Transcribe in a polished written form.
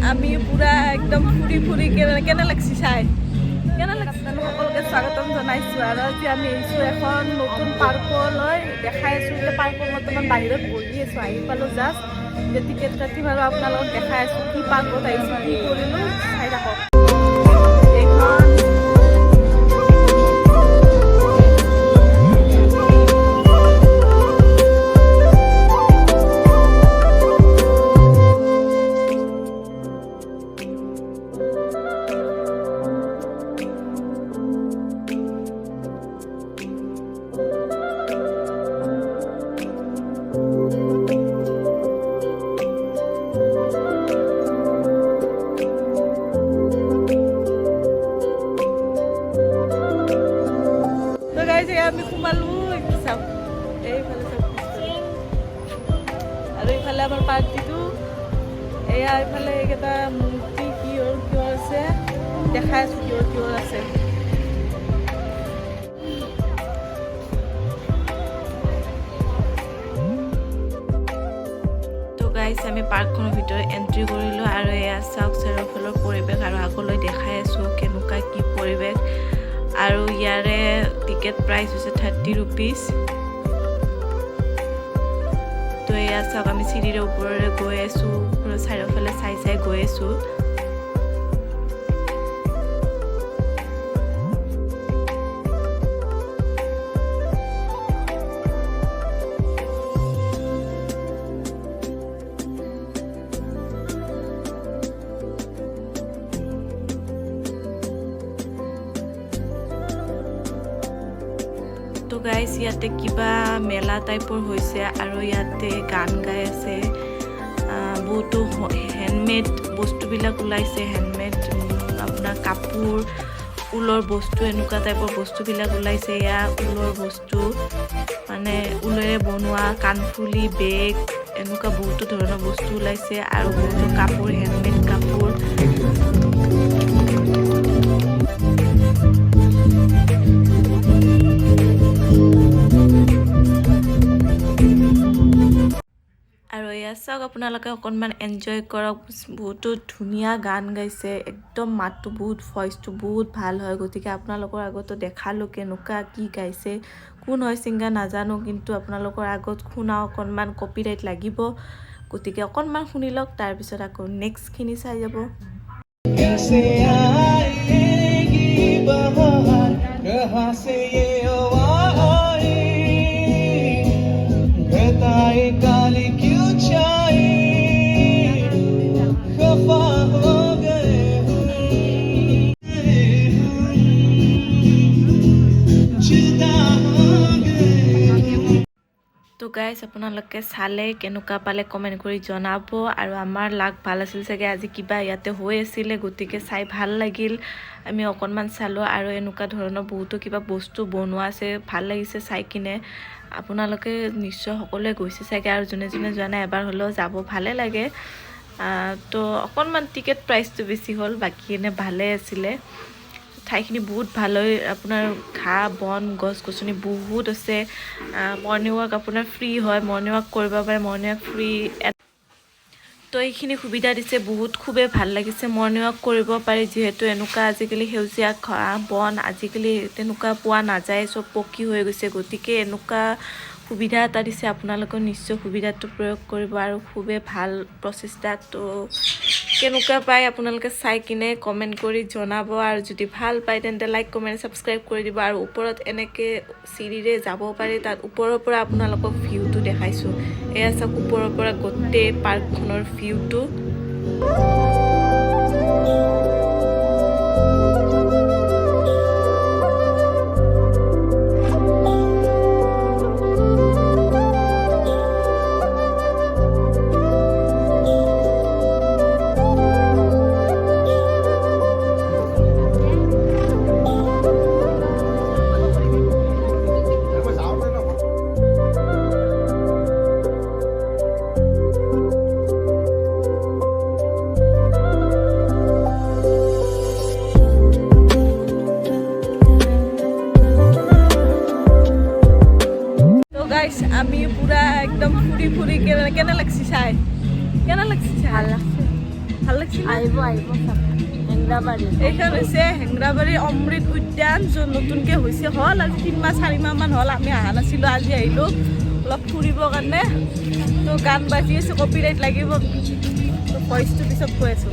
আমি পুৰা একদম ফুৰি কেনে লাগছি চাই কেনে লাগছে সকলোকে স্বাগতম জনাইছোঁ আৰু আজি আমি আহিছোঁ এখন নতুন পাৰ্কলৈ দেখাই আছোঁ এতিয়া পাৰ্কৰ বৰ্তমান বাহিৰত বহি আছোঁ আহি পালোঁ জাষ্ট যে টিকেট কাটিম আৰু আপোনালোকক দেখাই আছোঁ কি পাৰ্কত আহিছোঁ কি কৰিলোঁ চাই থাকক এইখন আমি সোমালোঁ চাওক এইফালে চাওক আৰু এইফালে আমাৰ পাৰ্টিটো এয়া এইফালে এইকেইটা মূৰ্তি কিহৰ আছে দেখাই আছোঁ কিহৰ আছে তো গাইছ আমি পাৰ্কখনৰ ভিতৰত এণ্ট্ৰি কৰিলোঁ আৰু এয়া চাওক চাৰিওফালৰ পৰিৱেশ আৰু আগলৈ দেখাই আছোঁ কেনেকুৱা কি পৰিৱেশ আৰু ইয়াৰে টিকেট প্ৰাইচ হৈছে 30 rupees তো এয়া চাওক আমি চিৰিৰ ওপৰেৰে গৈ আছোঁ চাৰিওফালে চাই গৈ আছোঁ তো গাইছ ইয়াতে কিবা মেলা টাইপৰ হৈছে আৰু ইয়াতে গান গাই আছে বহুতো হেণ্ডমেড বস্তুবিলাক ওলাইছে হেণ্ডমেড আপোনাৰ কাপোৰ ঊলৰ বস্তু এনেকুৱা টাইপৰ বস্তুবিলাক ওলাইছে এয়া ঊলৰ বস্তু মানে ঊলেৰে বনোৱা কাণফুলি বেগ এনেকুৱা বহুতো ধৰণৰ বস্তু ওলাইছে আৰু বহুতো কাপোৰ হেণ্ডমেড কাপোৰ আৰু এয়া চাওক আপোনালোকে অকণমান এনজয় কৰক বহুতো ধুনীয়া গান গাইছে একদম মাতটো বহুত ভইচটো বহুত ভাল হয় গতিকে আপোনালোকৰ আগতো দেখালোঁ কেনেকুৱা কি গাইছে কোন হয় ছিংগাৰ নাজানো কিন্তু আপোনালোকৰ আগত শুনা অকণমান কপিৰাইট লাগিব গতিকে অকণমান শুনি লওক তাৰপিছত আকৌ নেক্সটখিনি চাই যাব তো গাইছ আপোনালোকে চালে কেনেকুৱা পালে কমেণ্ট কৰি জনাব আৰু আমাৰ লাগ ভাল আছিল চাগে আজি কিবা ইয়াতে হৈ আছিলে গতিকে চাই ভাল লাগিল আমি অকণমান চালোঁ আৰু এনেকুৱা ধৰণৰ বহুতো কিবা বস্তু বনোৱা আছে ভাল লাগিছে চাই কিনে আপোনালোকে নিশ্চয় সকলোৱে গৈছে চাগে আৰু যোনে যোৱা নাই এবাৰ হ'লেও যাব ভালে লাগে তো অকণমান টিকেট প্ৰাইচটো বেছি হ'ল বাকী এনে ভালে আছিলে ঠাইখিনি বহুত ভাল হয় আপোনাৰ ঘাঁহ বন গছ গছনি বহুত আছে মৰ্ণিং ৱাক আপোনাৰ ফ্ৰী হয় মৰ্ণিং ৱাক কৰিব পাৰে মৰ্ণিং ৱাক ফ্ৰী তো এইখিনি সুবিধা দিছে বহুত খুবেই ভাল লাগিছে মৰ্ণিং ৱাক কৰিব পাৰি যিহেতু এনেকুৱা আজিকালি সেউজীয়া ঘাঁহ বন আজিকালি তেনেকুৱা পোৱা নাযায় চব পকী হৈ গৈছে গতিকে এনেকুৱা সুবিধা এটা দিছে আপোনালোকৰ নিশ্চয় সুবিধাটো প্ৰয়োগ কৰিব আৰু খুবেই ভাল প্ৰচেষ্টা তো কেনেকুৱা পায় আপোনালোকে চাই কিনে কমেণ্ট কৰি জনাব আৰু যদি ভাল পায় তেন্তে লাইক কমেণ্ট ছাবস্ক্ৰাইব কৰি দিব আৰু ওপৰত এনেকৈ চিৰিৰে যাব পাৰি তাত ওপৰৰ পৰা আপোনালোকক ভিউটো দেখাইছোঁ এয়া চাওক ওপৰৰ পৰা গোটেই পাৰ্কখনৰ ভিউটো গাইস আমি পুরা একদম ফুরি কেনে লাগছি চাই কেনে লাগছি ভাল লাগছে ভাল লাগিছে আহিব হেংৰাবাৰী এইখন হৈছে হেংৰাবাৰী অমৃত উদ্যান য'ত নতুনকৈ হৈছে হ'ল আজি 3 মাহ 4 মাহমান হ'ল আমি অহা নাছিলোঁ আজি আহিলোঁ অলপ ফুৰিবৰ কাৰণে তো গান বাজি আছে কপিৰাইট লাগিব তো ভইচটো পিছত কৈ আছোঁ